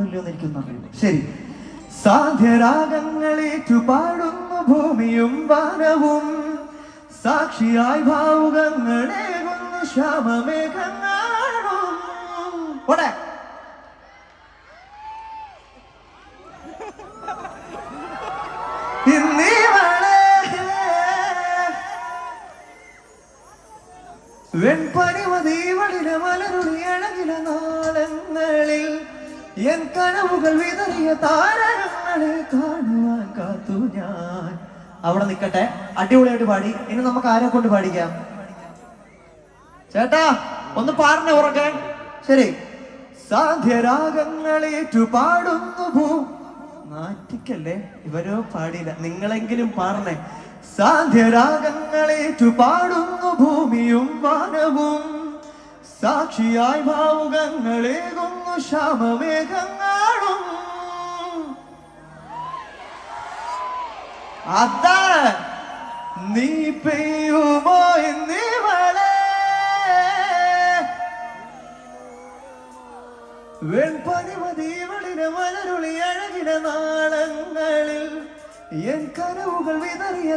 ഇല്ലയോ എന്ന് എനിക്കൊന്നറിയില്ല. ശരി. സാധ്യരാഗങ്ങളേറ്റു പാടുന്നു ഭൂമിയും വാനവും, സാക്ഷിയായി ഭാവുകങ്ങളേകുന്നു ശ്യാമമേഘങ്ങളും. പോട്ടെ. വെൺപനിമതിവളിലെ മലരുളി അഴകില നാളങ്ങളിൽ എൻ കനവുകൾ വിതറിയ താരങ്ങളെ കാണുവാൻ കാത്തു ഞാൻ. അവിടെ നിൽക്കട്ടെ, അടിപൊളിയായിട്ട് പാടി. ഇനി നമുക്ക് ആരെ കൊണ്ട് പാടിക്കാം? ചേട്ടാ ഒന്ന് പാടണേ ഉറക്കാൻ. ശരി. സാധ്യരാഗങ്ങളേറ്റു പാടുന്നു നാറ്റിക്കല്ലേ, ഇവരോ പാടിയില്ല, നിങ്ങളെങ്കിലും പാടണേ. സാധ്യരാഗങ്ങളേറ്റു പാടുന്നു ഭൂമിയും വാനവും, സാക്ഷിയായി ഭാവുകങ്ങളേകുന്നു ശ്യാമമേഘങ്ങളും. അതാ നീ പെയ്യുമോ എന്നിവളെ, വെൺപനിമതിവളിലെ മലരുളി അഴകിന നാളങ്ങളിൽ എൻ കനവുകൾ വിതറിയ